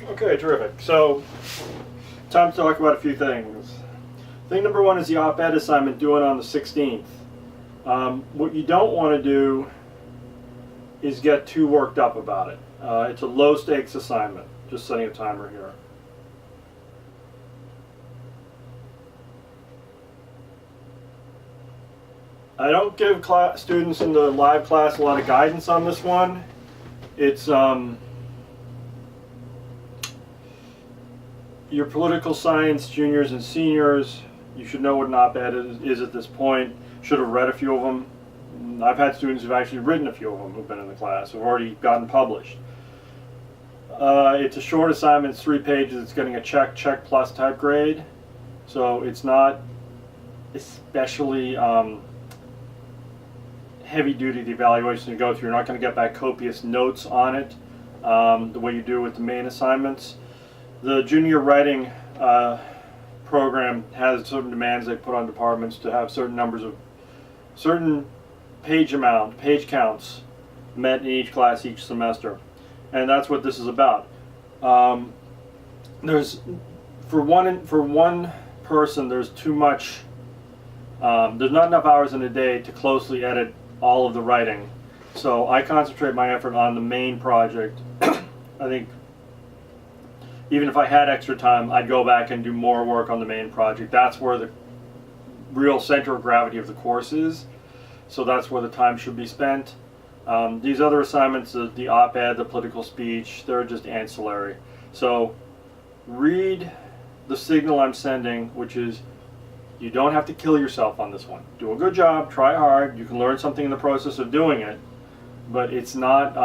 Okay, terrific. So, time to talk about a few things. Thing number one is the op-ed assignment due on the 16th. What you don't want to do is get too worked up about it. It's a low-stakes assignment. Just setting a timer here. I don't give students in the live class a lot of guidance on this one. It's your political science juniors and seniors. You should know what an op-ed is at this point. Should have read a few of them. I've had students who've actually written a few of them who've been in the class, who've already gotten published. It's a short assignment, it's 3 pages, it's getting a check plus type grade. So it's not especially heavy duty, the evaluation to go through. You're not going to get back copious notes on it the way you do with the main assignments. The junior writing program has certain demands they put on departments to have certain numbers of certain page counts met in each class each semester, and that's what this is about. There's for one person there's too much. There's not enough hours in a day to closely edit all of the writing, so I concentrate my effort on the main project. I think even if I had extra time, I'd go back and do more work on the main project. That's where the real center of gravity of the course is, so that's where the time should be spent. These other assignments, the op-ed, the political speech, they're just ancillary. So read the signal I'm sending, which is you don't have to kill yourself on this one. Do a good job, try hard, you can learn something in the process of doing it, but it's not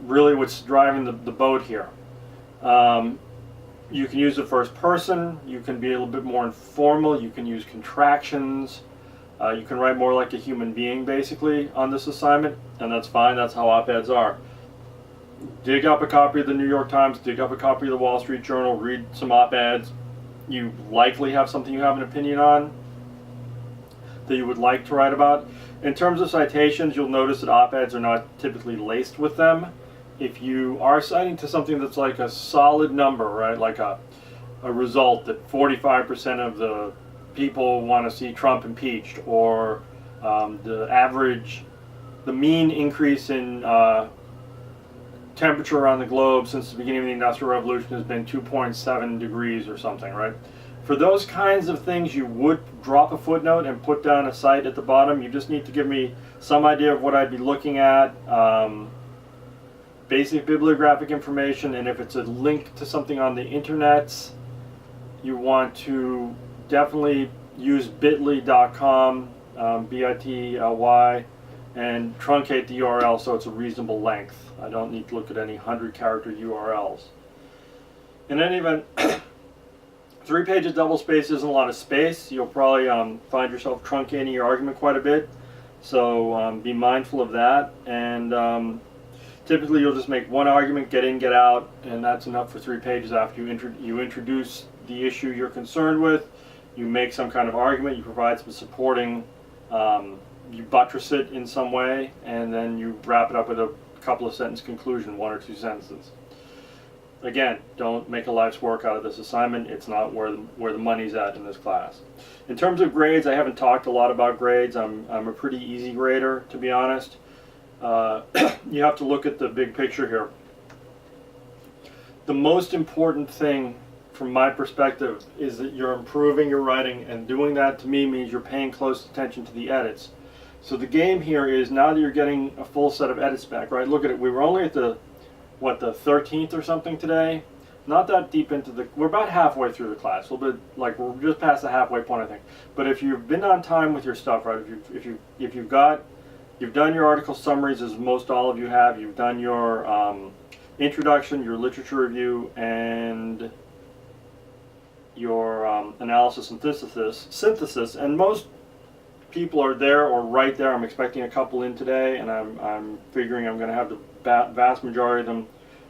really what's driving the boat here. You can use the first person, you can be a little bit more informal, you can use contractions, you can write more like a human being basically on this assignment, and that's fine, that's how op-eds are. Dig up a copy of the New York Times, dig up a copy of the Wall Street Journal, read some op-eds. You likely have something you have an opinion on that you would like to write about. In terms of citations, you'll notice that op-eds are not typically laced with them. If you are citing to something that's like a solid number, right, like a result that 45% of the people want to see Trump impeached, or the mean increase in temperature around the globe since the beginning of the Industrial Revolution has been 2.7 degrees or something, right? For those kinds of things, you would drop a footnote and put down a cite at the bottom. You just need to give me some idea of what I'd be looking at, basic bibliographic information, and if it's a link to something on the internet, you want to definitely use bit.ly.com, bit.ly, and truncate the URL so it's a reasonable length. I don't need to look at any 100-character URLs. In any event, 3 pages double space isn't a lot of space. You'll probably find yourself truncating your argument quite a bit, so be mindful of that. And typically you'll just make one argument, get in, get out, and that's enough for 3 pages after you introduce the issue you're concerned with. You make some kind of argument, you provide some supporting, you buttress it in some way, and then you wrap it up with a couple of sentence conclusion, 1 or 2 sentences. Again, don't make a life's work out of this assignment. It's not where the money's at in this class. In terms of grades, I haven't talked a lot about grades. I'm a pretty easy grader, to be honest. You have to look at the big picture here. The most important thing from my perspective is that you're improving your writing, and doing that to me means you're paying close attention to the edits. So the game here is, now that you're getting a full set of edits back, right? Look at it. We were only at the 13th or something today. Not that deep into we're about halfway through the class. A little bit, like, we're just past the halfway point, I think. But if you've been on time with your stuff, right? If you've done your article summaries, as most all of you have. You've done your introduction, your literature review, and your analysis and synthesis, and most people are there or right there. I'm expecting a couple in today, and I'm figuring I'm going to have the vast majority of them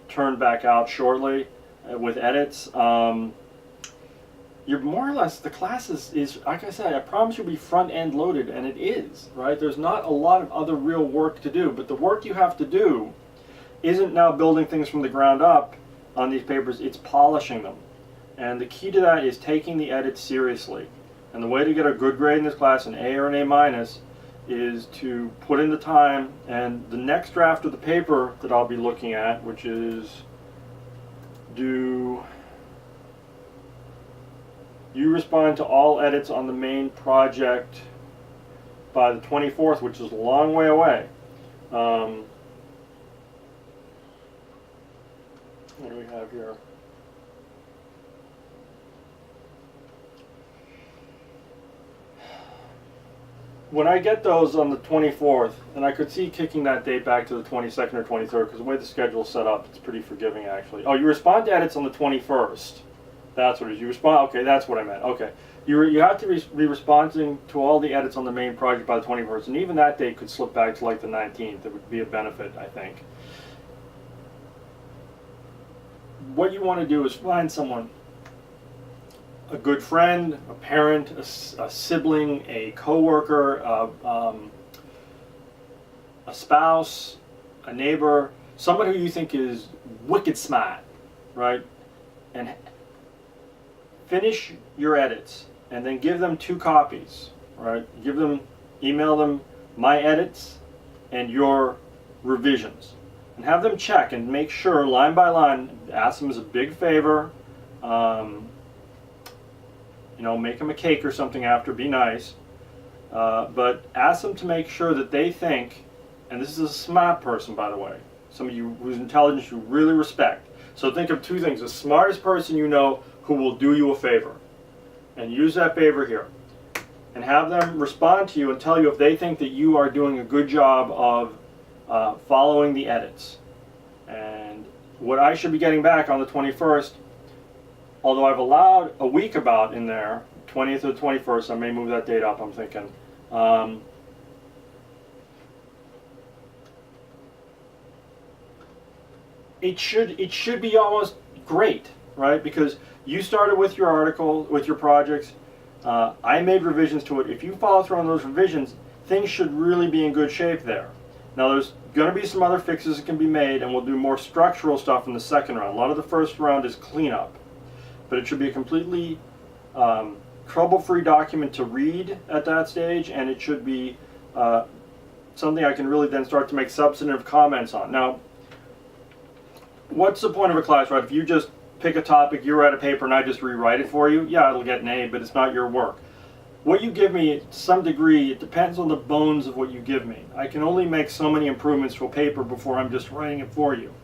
turned back out shortly with edits. You you're more or less, the class is like I said, I promise you'll be front end loaded, and it is, right? There's not a lot of other real work to do, but the work you have to do isn't now building things from the ground up on these papers, it's polishing them. And the key to that is taking the edits seriously. And the way to get a good grade in this class, an A or an A minus, is to put in the time, and the next draft of the paper that I'll be looking at, which is do you respond to all edits on the main project by the 24th, which is a long way away. What do we have here? When I get those on the 24th, and I could see kicking that date back to the 22nd or 23rd, because the way the schedule is set up, it's pretty forgiving actually. Oh, you respond to edits on the 21st. That's what it is. You respond, okay, that's what I meant. Okay. You have to be responding to all the edits on the main project by the 21st, and even that date could slip back to like the 19th. It would be a benefit, I think. What you want to do is find someone, a good friend, a parent, a sibling, a coworker, a spouse, a neighbor, someone who you think is wicked smart, right? And finish your edits and then give them 2 copies, right? Email them my edits and your revisions. And have them check and make sure, line by line, ask them as a big favor, you know, make them a cake or something after, be nice, but ask them to make sure that they think, and this is a smart person, by the way, somebody whose intelligence you really respect. So think of 2 things: the smartest person you know who will do you a favor, and use that favor here, and have them respond to you and tell you if they think that you are doing a good job of following the edits. And what I should be getting back on the 21st, although I've allowed a week about in there, 20th or 21st, I may move that date up, I'm thinking. It should be almost great, right? Because you started with your article, with your projects. I made revisions to it. If you follow through on those revisions, things should really be in good shape there. Now there's going to be some other fixes that can be made, and we'll do more structural stuff in the second round. A lot of the first round is cleanup, but it should be a completely trouble-free document to read at that stage, and it should be something I can really then start to make substantive comments on. Now, what's the point of a class, right? If you just pick a topic, you write a paper, and I just rewrite it for you, yeah, it'll get an A, but it's not your work. What you give me, to some degree, it depends on the bones of what you give me. I can only make so many improvements to a paper before I'm just writing it for you.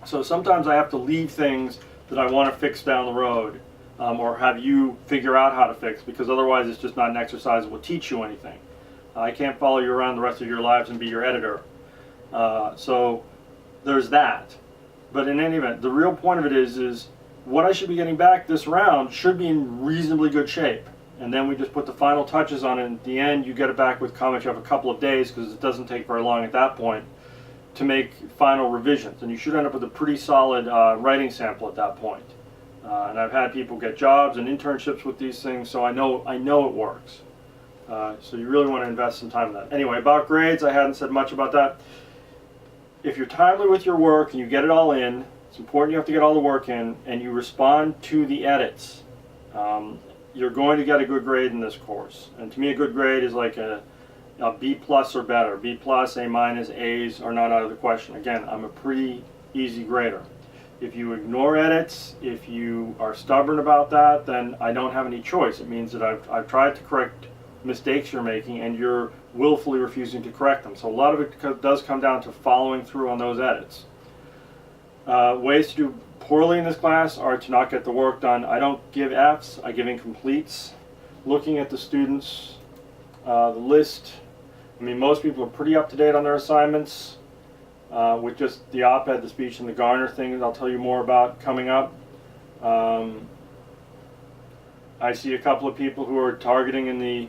So sometimes I have to leave things that I want to fix down the road, or have you figure out how to fix, because otherwise it's just not an exercise that will teach you anything. I can't follow you around the rest of your lives and be your editor. So there's that. But in any event, the real point of it is what I should be getting back this round should be in reasonably good shape. And then we just put the final touches on it, and at the end you get it back with comments. You have a couple of days, because it doesn't take very long at that point, to make final revisions. And you should end up with a pretty solid writing sample at that point. And I've had people get jobs and internships with these things, so I know it works. So you really want to invest some time in that. Anyway, about grades, I hadn't said much about that. If you're timely with your work and you get it all in, it's important you have to get all the work in, and you respond to the edits. You're going to get a good grade in this course. And to me, a good grade is like a B plus or better. B plus, A minus, A's are not out of the question. Again, I'm a pretty easy grader. If you ignore edits, if you are stubborn about that, then I don't have any choice. It means that I've tried to correct mistakes you're making, and you're willfully refusing to correct them. So a lot of it does come down to following through on those edits. Ways to do poorly in this class are to not get the work done. I don't give Fs, I give incompletes. Looking at the students, the list, I mean, most people are pretty up to date on their assignments, with just the op-ed, the speech, and the Garner thing that I'll tell you more about coming up. I see a couple of people who are targeting in the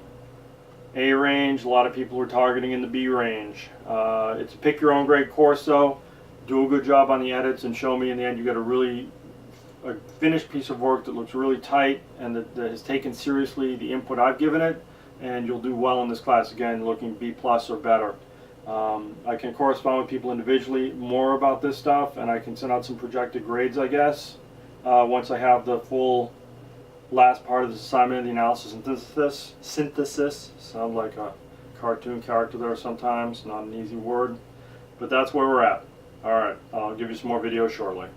A range, a lot of people who are targeting in the B range. It's a pick your own grade course though. Do a good job on the edits and show me in the end you get a a finished piece of work that looks really tight and that has taken seriously the input I've given it, and you'll do well in this class. Again, looking B+ or better. I can correspond with people individually more about this stuff, and I can send out some projected grades, I guess, once I have the full last part of this assignment, the analysis and synthesis. Sound like a cartoon character there sometimes, not an easy word, but that's where we're at. Alright, I'll give you some more videos shortly.